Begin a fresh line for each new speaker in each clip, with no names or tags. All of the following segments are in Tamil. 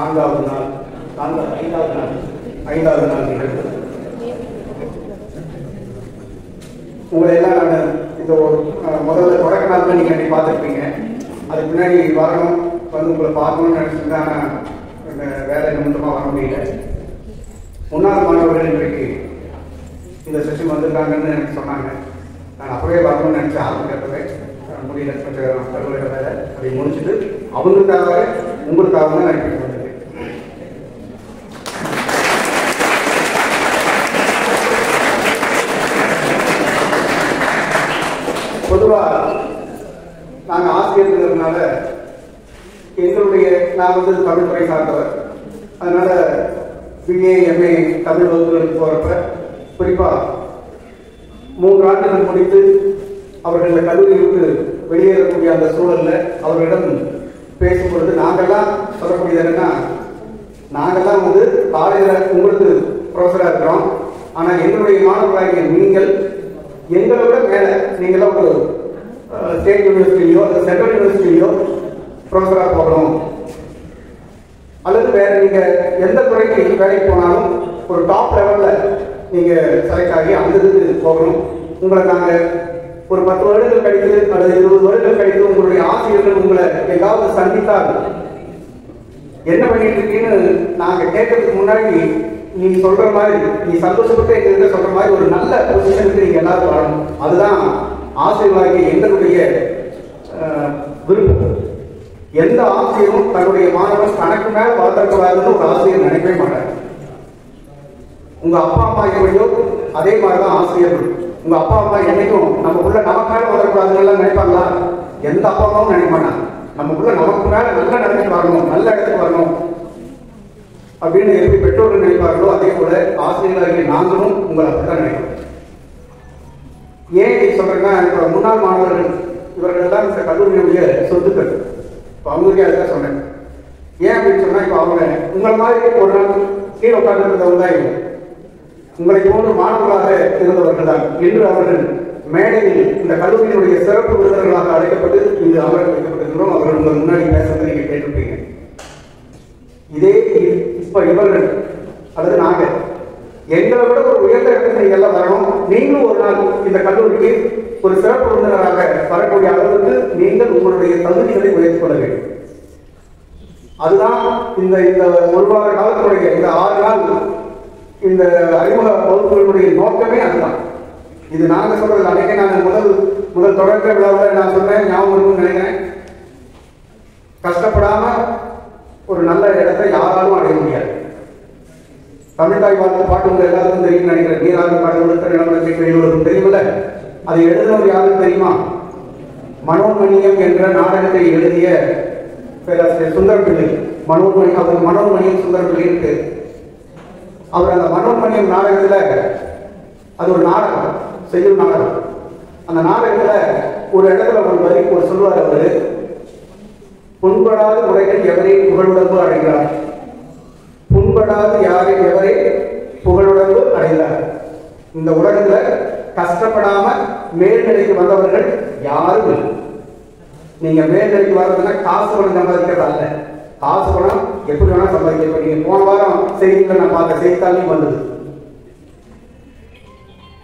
நான்காவது நாள் ஐந்தாவது நாள் நிகழ்வு. உங்களை எல்லாம் நான் இந்த முதல்ல தொடக்க நாள் தான் நீங்கள் அப்படி பார்த்துருப்பீங்க. அதுக்கு முன்னாடி வரணும், வந்து உங்களை பார்க்கணும்னு நினச்சிட்டு தான் வேலை நிமித்தமாக வர முடியல. முன்னாள் மாணவர்கள் இன்றைக்கு இந்த செஷன் வந்திருக்காங்கன்னு எனக்கு சொன்னாங்க. நான் அப்பவே வரணும்னு நினச்சேன். ஆரம்பிக்கிறப்பவே முடியல, கொஞ்சம் கல்லூரியோட வேலை அதை முடிச்சுட்டு அவங்களுக்காக உங்களுக்காக தான் நான் இப்படி வந்திருக்கேன். பொதுவாக நாங்கள் ஆசிரியர்கள்னால எங்களுடைய நான் வந்து தமிழ் துறை சார்ந்தவர். அதனால பிஏ எம்ஏ தமிழ் வகுப்புகளுக்கு போகிறப்ப குறிப்பாக 3 ஆண்டுகள் முடித்து அவர்கள் கல்லூரி விட்டு வெளியேறக்கூடிய அந்த சூழலில் அவர்களிடம் பேசும்பொழுது நாங்கள்லாம் சொல்லக்கூடியது என்னன்னா, நாங்கள்லாம் வந்து காலையில் உங்களுக்கு ப்ரொஃபஸராக இருக்கிறோம், ஆனால் எங்களுடைய மாணவர்களாகிய நீங்கள் எங்களை விட மேலே நீங்களாம் ஒரு ஸ்டேட் யூனிவர்சிட்டிலையோ அல்லது சென்ட்ரல் யூனிவர்சிட்டிலையோ ப்ரொஃபஸராக போகணும், அல்லது வேற நீங்கள் எந்த துறைக்கு வேலைக்கு போனாலும் ஒரு டாப் லெவலில் நீங்கள் செலக்ட் ஆகி அந்த இதுக்கு போகணும். உங்களை நாங்கள் ஒரு 10 வருடங்கள் கழித்து அல்லது 20 வருடங்கள் கழித்து உங்களுடைய ஆசிரியர்கள் உங்களை எங்காவது சந்தித்தால் என்ன பண்ணிட்டு இருக்கீன்னு நாங்கள் கேட்கறதுக்கு முன்னாடி நீ சொல்ற மாதிரி, நீ சந்தோஷப்பட்டு எங்ககிட்ட சொல்ற மாதிரி ஒரு நல்ல பொசிஷனுக்கு நீங்க எல்லாரும் வரணும். அதுதான் ஆசிரியர்களாகிய எங்களுடைய விருப்பம். எந்த ஆசிரியரும் தன்னுடைய மாணவன் கணக்கு மேல வளர்த்தக்கூடாதுன்னு ஒரு ஆசிரியர் நினைக்கவே மாட்டார். உங்க அப்பா அம்மா எப்படியோ அதே மாதிரிதான் ஆசிரியர்கள். உங்க அப்பா அம்மா என்னைக்கும் நம்ம உள்ள நமக்கு மேல வளரக்கூடாதுன்னு நினைப்பாங்களா? எந்த அப்பா அம்மாவும் நினைக்க மாட்டாங்க. நம்ம உள்ள நமக்கு மேல நல்ல நிலைமைக்கு வரணும், நல்ல இடத்துக்கு வரணும் அப்படின்னு எப்படி பெற்றோர்கள் நினைப்பார்களோ அதே போல ஆசிரியர்களாகிய நாங்களும் உங்களை அப்படித்தான் நினைக்கிறோம். ஏன் நீ சொல்றேன்னா, இப்போ முன்னாள் மாணவர்கள் இவர்கள் எல்லாம் இந்த கல்லூரியுடைய சொத்துக்கள். இப்போ அவங்களுக்கே அதுதான் சொன்னேன். ஏன் அப்படின்னு சொன்னா, இப்போ அவங்க உங்களை மாதிரி ஒரு நாள் கீழே உட்கார்ந்து இருந்தவங்க தான் இவங்க. உங்களை போன்ற மாணவர்களாக இருந்தவர்கள் தான் இன்று அவர்கள் மேடையில் இந்த கல்லூரியினுடைய சிறப்பு விருந்தினர்களாக அழைக்கப்பட்டு இங்கு அமர வைக்கப்பட்டிருக்கிறோம். அவர்கள் உங்கள் முன்னாடி பேசுறதை நீங்க கேட்டிருப்பீங்க. இதே இப்ப இவர்கள் அல்லது நாங்க எங்களை விட ஒரு உயர்ந்த இடத்துல நீங்க எல்லாம் வரணும். நீங்களும் ஒரு நாள் இந்த கல்லூரிக்கு ஒரு சிறப்பு விருந்தினராக வரக்கூடிய அளவுக்கு நீங்கள் உங்களுடைய தகுதிகளை உயர்த்திக் கொள்ள வேண்டும். அதுதான் இந்த இந்த 1 வார காலத்தினுடைய இந்த 6 நாள் இந்த அறிமுக வகுப்புகளுடைய நோக்கமே அதுதான். இது நாங்க சொல்றது அன்னைக்கு நான் முதல் தொடக்க விழாவில் நான் சொன்னேன், ஞாபகம் இருக்கும்னு நினைக்கிறேன். கஷ்டப்படாம ஒரு நல்ல இடத்தை யாராலும் அடைய முடியாது. தமிழ்தாய் வாழ்த்து பாட்டு உங்க எல்லாருக்கும் தெரியும் நினைக்கிறேன். நீராக கடவுளுக்கு நிலவரத்தை வெளியுறவும் தெரியுமில்ல? அதை எழுதினவர் யாருன்னு தெரியுமா? மனோன்மணியம் என்ற நாடகத்தை எழுதிய பேராசிரியர் சுந்தரப்பிள்ளை. மனோன்மணியம் சுந்தரப்பிள்ளை இருக்கு. அவர் அந்த மனோன்மணியம் நாடகத்துல, அது ஒரு நாடகம், செய்யும் நாடகம். அந்த நாடகத்துல ஒரு இடத்துல ஒரு சொல்லுவார் அவரு, புண்படாத உரைகள் எவரே புகழுடம்பு அடைகிறார், புண்படாத எவரே புகழுடம்பு அடைந்தார். இந்த உலகத்துல கஷ்டப்படாம மேல்நிலைக்கு வந்தவர்கள் யாரும் இல்லை. நீங்க மேல்நிலைக்கு வர்றதுன்னா காசு பணம் சம்பாதிக்கிறது அல்ல. காசு பணம் எப்படி வேணா சம்பாதிக்க. நீங்க போன வாரம் செய்திகளை நான் பார்த்த செய்தித்தாளையும் வந்தது.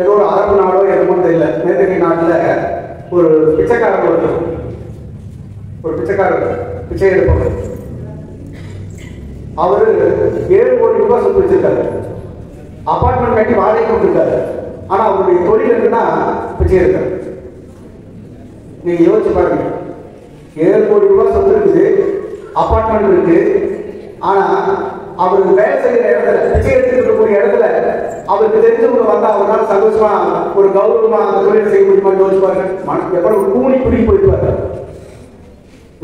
ஏதோ ஒரு அரபு நாடோ எதுமோ தெரியல, மேற்கத்திய நாட்டுல ஒரு பிச்சைக்காரர் பிச்சை எடுப்பவர். அவரு 7 கோடி ரூபாய் சொத்து வச்சிருக்காரு. அபார்ட்மெண்ட் கட்டி வாடகை கொடுத்திருக்காரு. ஆனா அவருடைய தொழில் என்னன்னா பிச்சை எடுக்காரு. நீங்க யோசிச்சு பாருங்க. 7 கோடி ரூபாய் சொத்து இருக்குது, அபார்ட்மெண்ட் இருக்கு. ஆனா அவருக்கு வேலை செய்யற இடத்துல, பிச்சை எடுத்துட்டு இருக்கக்கூடிய இடத்துல அவருக்கு தெரிஞ்சவங்க வந்தா அவரால் சந்தோஷமா ஒரு கௌரவமா அந்த தொழிலை செய்ய முடியுமா? யோசிச்சு பாருங்க. எவ்வளவு கூணி குடி போயிட்டு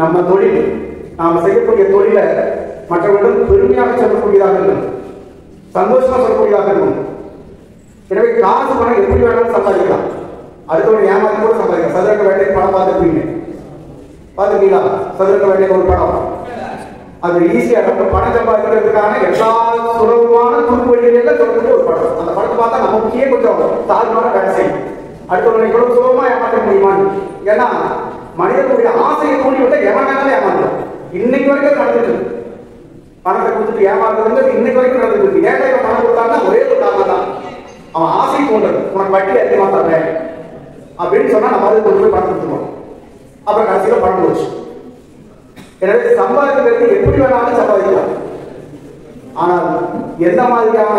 நம்ம தொழில், நாம செய்யக்கூடிய தொழிலை மற்றவர்களும் பெருமையாக சொல்லக்கூடியதாக இருக்கணும், சந்தோஷமா சொல்லக்கூடியதாக இருக்கணும். எனவே காசு பணம் எப்படி வேணாலும் சம்பாதிக்கலாம். அடுத்தவங்க ஏமாத்தி கூட சம்பாதிக்கலாம். சதுரங்க வேட்டைக்கு படம் பார்த்துருப்பீங்க, பார்த்துருக்கீங்களா? சதுரங்க வேட்டைக்கு ஒரு படம். அது ஈஸியா நம்ம பணம் சம்பாதிக்கிறதுக்கான எல்லா சுலபமான துருவழிகள்ல சொல்லக்கூடிய ஒரு படம். அந்த படத்தை பார்த்தா நமக்கே கொஞ்சம் தாழ்வான வேலை செய்யும். அடுத்தவங்களை கூட சுலபமா ஏமாற்ற முடியுமான்னு. ஏன்னா மனிதனுடைய ஆசையை தூண்டி விட்ட எவனாலும் ஏமாற்றலாம். இன்னைக்கு வரைக்கும் நடந்துட்டு பணத்தை கொடுத்துட்டு ஏமாறுறதுங்கிறது இன்னைக்கு வரைக்கும் நடந்துருக்கு. ஏன் இவன் பணம் கொடுத்தாங்கன்னா ஒரே ஒரு காரணம் தான், அவன் ஆசை தோன்றது, உனக்கு வட்டி அதிகமாக தரேன் அப்படின்னு சொன்னா நம்ம அதை கொண்டு போய் பணம் கொடுத்துருவோம். அப்புறம் கடைசியில் பணம் போச்சு. எனவே சம்பாதிக்கிறது எப்படி வேணாலும் சம்பாதிக்கலாம். ஆனால் எந்த மாதிரியான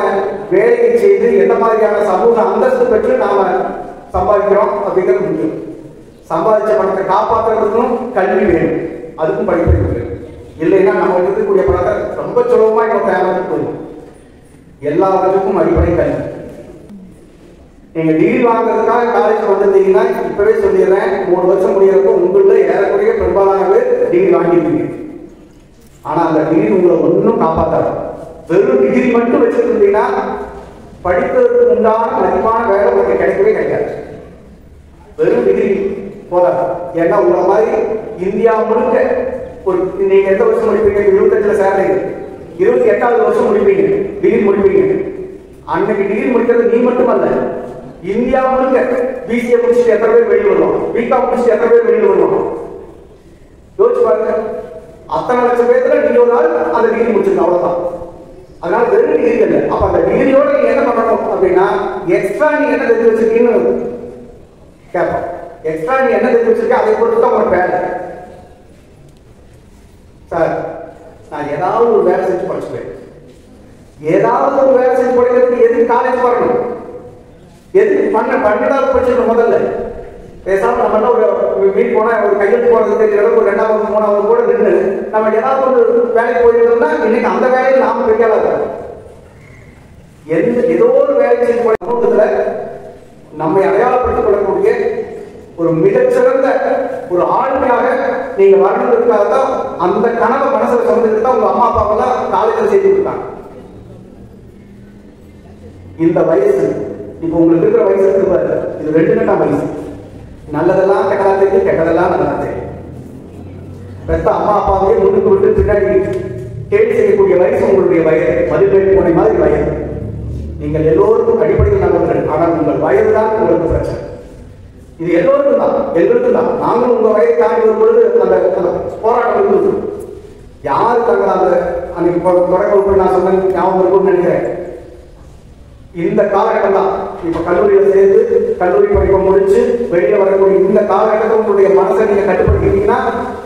வேலையை செய்து எந்த மாதிரியான சமூக அந்தஸ்து பெற்று நாம சம்பாதிக்கிறோம் அப்படிங்கிறது முக்கியம். சம்பாதிச்ச பணத்தை காப்பாற்றுறதுக்கும் கல்வி வேணும், அதுக்கும் படிப்பு இருக்கு. இல்லைன்னா நம்ம இருக்கக்கூடிய பணத்தை ரொம்ப சுலபமா இன்னும் ஏமாந்து போயிடும். எல்லாவற்றுக்கும் அடிப்படை கல்வி. நீங்க டிகிரி வாங்குறதுக்காக காலேஜ் வந்திருந்தீங்கன்னா இப்பவே சொல்லிடுறேன், 3 வருஷம் முடியறப்போ உங்கள ஏறக்குறைய பெரும்பாலானவே டிகிரி வாங்கிருப்பீங்க. ஆனா அந்த டிகிரி உங்களை ஒன்றும் காப்பாற்றாது. வெறும் டிகிரி மட்டும் வச்சிருந்தீங்கன்னா படிப்பதற்கு உண்டான மதிப்பான வேலை உங்களுக்கு கிடைக்கவே கிடைக்காது. வெறும் டிகிரி போதாது. ஏன்னா உங்களை மாதிரி இந்தியா முழுக்க ஒரு நீங்க எந்த வருஷம் முடிப்பீங்க? 25ல சேர்றீங்க, 28வது வருஷம் முடிப்பீங்க, டிகிரி முடிப்பீங்க. அன்னைக்கு டிகிரி முடிக்கிறது நீ மட்டுமல்ல, இந்தியா முழுக்க பிசிஏ முடிச்சுட்டு எத்தனை பேர் வெளியில் வருவோம், பிகாம் முடிச்சுட்டு எத்தனை பேர் வெளியில் வருவோம் யோசிச்சு பாருங்க. அத்தனை லட்சம் பேர்ல நீங்க ஒரு நாள் அந்த டிகிரி முடிச்சிருக்க, அவ்வளவுதான். அதனால வெறும் டிகிரி இல்லை. அப்ப அந்த டிகிரியோட நீங்க என்ன பண்ணணும் அப்படின்னா, எக்ஸ்ட்ரா நீ என்ன தெரிஞ்சு வச்சிருக்கீங்கன்னு கேட்போம். எக்ஸ்ட்ரா நீ என்ன தெரிஞ்சு வச்சிருக்க அதை பொறுத்து தான் உங்களுக்கு வேலை. சார் நான் ஏதாவது ஒரு வேலை செஞ்சு படிச்சுப்பேன், ஏதாவது ஒரு வேலை செஞ்சு படிக்கிறதுக்கு எதுக்கு காலேஜ் வரணும்? எதுக்கு 12வது படிச்சிருக்கணும்? முதல்ல பேசாம நம்ம ஒரு வீட்டு போனா ஒரு கையெழுத்து போறது தெரிஞ்ச ஒரு 2வது 3வது கூட நின்று நம்ம ஏதாவது ஒரு வேலைக்கு போயிருந்தோம்னா இன்னைக்கு அந்த வேலையில் நாம பெரியாளா இருக்கோம். ஏதோ ஒரு வேலை செஞ்சு சமூகத்துல நம்மை அடையாளப்படுத்திக் கொள்ளக்கூடிய ஒரு மிகச்சிறந்த ஒரு ஆளுமையாக நீங்க வரணுங்கிறதுக்காக தான் அந்த கனவை மனசுல சொன்னதுக்கு தான் உங்க அம்மா அப்பாவெல்லாம் காலேஜில் சேர்த்து கொடுத்தாங்க. இந்த வயசு இப்ப உங்களுக்கு இருக்கிற வயசு இருக்கு, இது 2 கட்டம் வயசு. நல்லதெல்லாம் கெட்டதா தெரியும், கெட்டதெல்லாம் நல்லதா தெரியும். பெத்த அம்மா அப்பாவே முன்னுக்கு விட்டு பின்னாடி கேள்வி செய்யக்கூடிய வயசு உங்களுடைய வயது. மதிப்பேற்று போன மாதிரி வயது. நீங்கள் எல்லோருக்கும் அடிப்படையில் நல்லவர்கள், ஆனால் உங்கள் வயது தான் உங்களுக்கு பிரச்சனை. இது எல்லோருக்கும் தான், எங்களுக்கும் தான். நாங்களும் உங்க வயதை தாண்டி வரும்பொழுது அந்த போராட்டம் இருந்தது. யாரு தங்க அந்த அன்னைக்கு தொடக்க நான் சொன்ன ஞாபகம் இருக்கும்னு நினைக்கிறேன். இந்த காலகட்டம் தான் இப்ப கல்லூரியில சேர்ந்து கல்லூரி படிப்பை முடிச்சு வெளியே வரக்கூடிய இந்த காலகட்டத்தை உங்களுடைய மனசை நீங்க கட்டுப்படுத்திட்டீங்கன்னா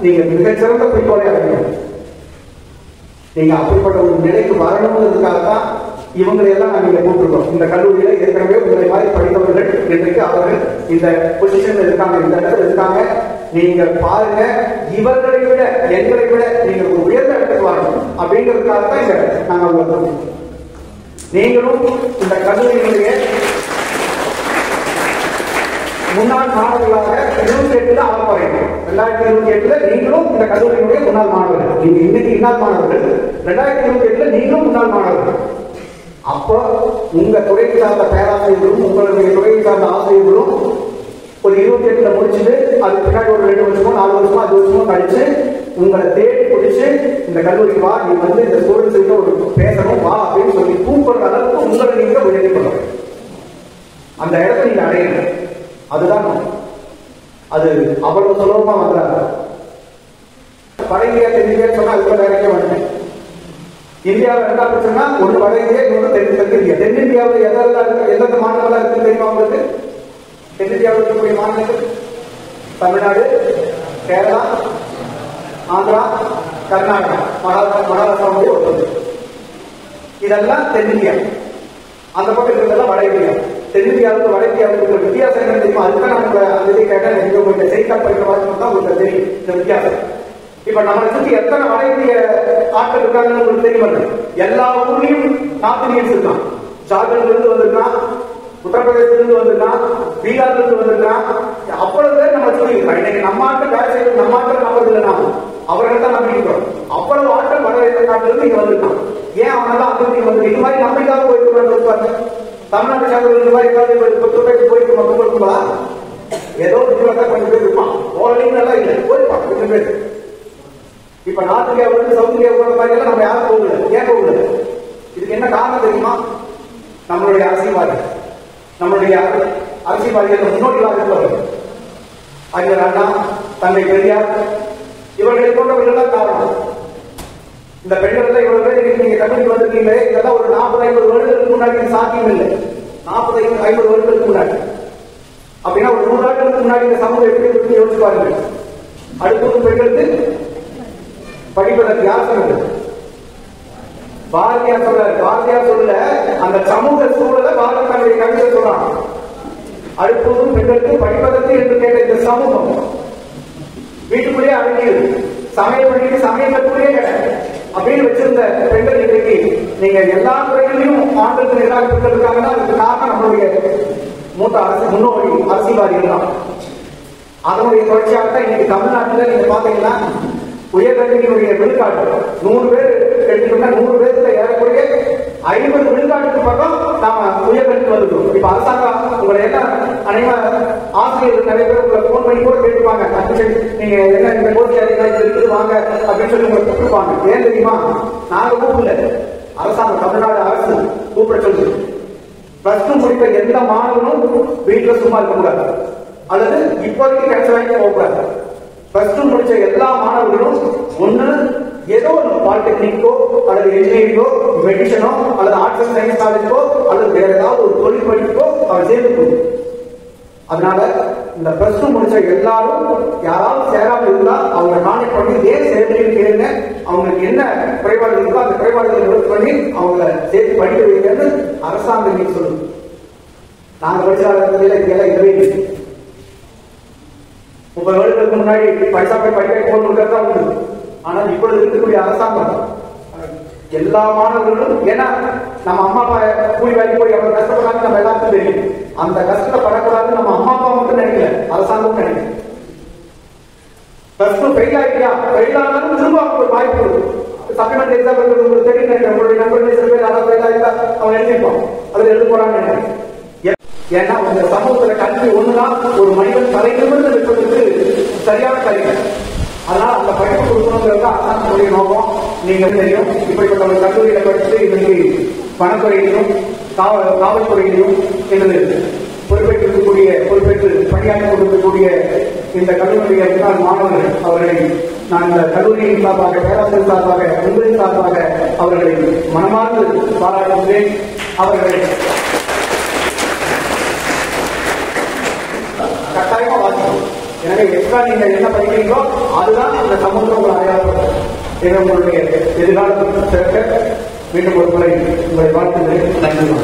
நீங்க மிகச்சிறந்த குறிக்கோளை அடையணும். நீங்க அப்படிப்பட்ட ஒரு நிலைக்கு வரணுங்கிறதுக்காக தான் இவங்களை எல்லாம் நாங்க கூப்பிட்டுருக்கோம். இந்த கல்லூரியில ஏற்கனவே உங்களை மாதிரி படித்தவர்கள் இன்றைக்கு அவர்கள் இந்த பொசிஷன்ல இருக்காங்க, இந்த இடத்துல இருக்காங்க. நீங்க பாருங்க, இவர்களை விட எங்களை விட நீங்க ஒரு உயர்ந்த இடத்துக்கு வரணும் அப்படிங்கிறதுக்காக தான் இந்த நாங்க உங்களுக்கு நீங்களும் இந்த கல்லூரியினுடைய முன்னாள் மாணவர்களாக 28ல ஆக போறீங்க. 2028ல நீங்களும் இந்த கல்லூரியினுடைய முன்னாள் மாணவர்கள். நீங்க இன்னைக்கு இன்னாள் மாணவர்கள், 2028ல நீங்களும் முன்னாள் மாணவர்கள். அப்போ உங்க துறைக்கு சார்ந்த பேராசிரியர்களும் உங்களுடைய துறையை சார்ந்த ஆசிரியர்களும் ஒரு 28ல முடிச்சுட்டு அதுக்கு பின்னாடி ஒரு 2 வருஷமோ 4 வருஷமோ 5 வருஷமோ கழிச்சு உங்களை தேடி பிடிச்சு இந்த கல்லூரிக்கு வா, நீ வந்து இந்த ஸ்டூடெண்ட்ஸ் கிட்ட ஒரு பேசணும் வா அப்படின்னு சொல்லி கூப்பிடுற அளவுக்கு உங்களை நீங்க உயர்த்தி கொள்ளணும். அந்த இடத்தை நீங்க அடையணும். அதுதான் அது அவ்வளவு சுலபமா வந்துடாது. வட இந்தியா தென்னிந்தியா சொன்னா அதுக்கு டைரக்டா வந்துட்டேன். இந்தியாவில் 2 பிரச்சனை, ஒன்று வட இந்தியா, இன்னொன்று தென்னிந்தியா. தென்னிந்தியாவில் எந்தெந்த மாநிலங்களா இருக்கு தெரியுமா உங்களுக்கு? தென்னிந்தியாவில் இருக்கக்கூடிய மாநிலங்கள் தமிழ்நாடு, கேரளா, ஆந்திரா, கர்நாடகா, மகாராஷ்டிராவுடைய ஒரு பகுதி. இதெல்லாம் தென்னிந்தியா. அந்த பக்கம் இருக்கிறதெல்லாம் வட இந்தியா. தென்னிந்தியாவுக்கு வட இந்தியாவுக்கு வித்தியாசம் என்ன தெரியுமா? அதுதான் நம்ம அந்த இதை கேட்டால் நீங்க உங்க செய்தித்தாள் படிக்கிற வாய்ப்பு தான் உங்களுக்கு தெரியும் இந்த வித்தியாசம். இப்ப நம்மளை சுற்றி எத்தனை வட இந்திய ஆட்கள் இருக்காங்கன்னு உங்களுக்கு தெரியும். எல்லா ஊர்லயும் நார்த் இந்தியன்ஸ் இருக்கான். ஜார்க்கண்ட்ல இருந்து வந்திருக்கான், உத்தரப்பிரதேசத்துல இருந்து வந்திருக்கான், பீகார்ல இருந்து வந்திருக்கான். அவ்வளவு பேர் நம்ம சொல்லி இருக்கோம். இன்னைக்கு நம்ம ஆட்கள் வேலை செய்யறது, நம்ம ஆட்கள் நம்பது இல்லை, நாம அவர்கள் தான் நம்பிக்கிறோம். அவ்வளவு ஆட்கள் வட இந்திய நாட்டில இருந்து இங்க வந்திருக்கான். ஏன் அவனெல்லாம் அங்க வந்து இது மாதிரி நம்பிக்காக போயிருக்காங்க? தமிழ்நாட்டு சார்ந்த இந்த மாதிரி ஏதாவது போயிட்டு மக்கள் இருக்குங்களா? ஏதோ கொஞ்சம் பேர் இருப்பான். ஓரளவு நல்லா இல்லை, போயிருப்பான் கொஞ்சம் பேர். இப்ப நார்த் இந்தியாவுக்கு சவுத் இந்தியா போற மாதிரி எல்லாம் நம்ம யாரும் போகல. ஏன் போகல? இதுக்கு என்ன காரணம் தெரியுமா? நம்மளுடைய அரசியல்வாதி, நம்மளுடைய அரசியல்வாதிகள் முன்னோடிகளாக இருப்பவர்கள் அறிஞர் அண்ணா, தந்தை பெரியார், இவர்களை போன்றவர்கள் தான் காரணம். இந்த பெண்கள் இவ்வளவு பேர் நீங்க கல்லூரிக்கு வந்திருக்கீங்களே, இதெல்லாம் ஒரு 40-50 வருடங்களுக்கு முன்னாடி சாத்தியம் இல்லை. 40-50 வருடங்களுக்கு முன்னாடி அப்படின்னா ஒரு 100 ஆண்டுகளுக்கு முன்னாடி இந்த சமூகம் எப்படி இருக்கு யோசிச்சு பாருங்க. அடுத்த பெண்களுக்கு படிப்பதற்கு யார் சொன்னது? பாரதியார் சொல்றாரு. பாரதியார் சொல்ல அந்த சமூக சூழலை பாரதியாருடைய கவிதை சொல்றான். அடுத்ததும் பெண்களுக்கு படிப்பதற்கு என்று கேட்ட இந்த சமூகம் வீட்டுக்குள்ளேயே அடங்கியது. சமையல் பண்ணிட்டு சமையல் கட்டுக்குள்ளேயே கிடையாது அப்படின்னு வச்சிருந்த பெண்கள் இன்றைக்கு நீங்க எல்லா துறைகளிலும் ஆண்களுக்கு எல்லா பெண்கள் இருக்காங்கன்னா அதுக்கு காரணம் நம்மளுடைய மூத்த அரசு முன்னோடி அரசியல்வாதிகள் தான். அதனுடைய தொடர்ச்சியாக இன்னைக்கு தமிழ்நாட்டில் நீங்க பாத்தீங்கன்னா உயர்கல்வியினுடைய விழுக்காடு 100 பேர் எடுத்துக்கிட்டா 100 பேருக்கு ஏறக்கூடிய 50 விழுக்காட்டுக்கு பக்கம் நாம உயர்கல்வி வந்துடும். இப்ப அரசாங்கம் உங்களை என்ன அனைவர ஆசிரியர்கள் நிறைய பேர் உங்களை போன் பண்ணி கூட கேட்டுப்பாங்க, நீங்க என்ன இந்த கோர்ஸ் இருக்குது வாங்க அப்படின்னு சொல்லி உங்களை கூப்பிட்டுப்பாங்க. ஏன் தெரியுமா? நாங்க கூப்பிடல, அரசாங்கம் தமிழ்நாடு அரசு கூப்பிட சொல்லுது. +2 முடித்த எந்த மாணவனும் வீட்டுல சும்மா இருக்க கூடாது, அல்லது இப்போதைக்கு கிடைச்ச வாங்கி போகக்கூடாது. +2 முடிச்ச எல்லா மாணவர்களும் ஒண்ணு ஏதோ ஒரு பாலிடெக்னிக்கோ அல்லது இன்ஜினியரிங்கோ மெடிசனோ அல்லது ஆர்ட்ஸ் அண்ட் சயின்ஸ் காலேஜோ அல்லது வேற ஏதாவது ஒரு தொழில் படிப்போ அவர் சேர்ந்து. அதனால இந்த +2 முடிச்ச எல்லாரும் யாராவது சேராமல் இருந்தா அவங்க கான்டெக்ட் பண்ணி ஏன் சேர்ந்து கேளுங்க, அவங்களுக்கு என்ன குறைபாடு இருக்கோ அந்த குறைபாடுகளை நிவர்த்தி பண்ணி அவங்கள சேர்த்து படிக்க வைக்கிறது அரசாங்கம் இன்னைக்கு சொல்லுது. நாங்க படிச்சால இதெல்லாம் இல்லவே இல்லை. 30 வருடங்களுக்கு முன்னாடி பைசா போய் படிக்க போன் கொடுக்கறதா உண்டு. ஆனால் இப்பொழுது இருக்கக்கூடிய அரசாங்கம் எல்லா மாணவர்களும், ஏன்னா நம்ம அம்மா அப்பா கூலி வேலைக்கு போய் எவ்வளவு கஷ்டப்படாது நம்ம எல்லாருக்கும் தெரியும். அந்த கஷ்டத்தை படக்கூடாது நம்ம அம்மா அப்பா மட்டும் நினைக்கல, அரசாங்கம் நினைக்கல. +2 ஃபெயில் ஆகிட்டியா, ஃபெயில் ஆனாலும் திரும்ப ஒரு வாய்ப்பு சப்ளிமெண்ட் எக்ஸாம் உங்களுக்கு தெரியும். உங்களுடைய நண்பர்கள் சில பேர் யாராவது ஃபெயில் ஆகிட்டா அவங்க எழுதிருப்போம், அதில் எழுத போறான்னு நினைக்கிறேன். ஏன்னா உங்க சமூகத்துல கல்வி ஒண்ணுதான் ஒரு மனிதன் தலைநிமிர்ந்து இருப்பதற்கு சரியான கல்வி. அதனால அந்த படிப்பு கொடுக்கணுங்கிறது அரசாங்கத்துடைய நோக்கம். நீங்க தெரியும், இப்படிப்பட்ட ஒரு கல்லூரியில படித்து இன்னைக்கு வனத்துறையிலும் காவல்துறையிலும் எனது பொறுப்பேற்று பணியாற்றி கொடுக்கக்கூடிய இந்த கல்லூரியுடைய முன்னாள் மாணவர்கள் அவர்களை நான் இந்த கல்லூரியின் சார்பாக, பேராசிரியர் சார்பாக, உங்களின் சார்பாக அவர்களை மனமார்ந்து பாராட்டுகிறேன். அவர்களை கட்டாயமா வாசிக்கணும். எனவே எக்ஸ்ட்ரா நீங்க என்ன படிக்கிறீங்களோ அதுதான் அந்த சமூகம் உங்களை அடையாளப்படுத்தும். உங்களுடைய எதிர்காலத்தில் சிறக்க மீண்டும் ஒரு முறை உங்களை வாழ்த்துகிறேன். நன்றி.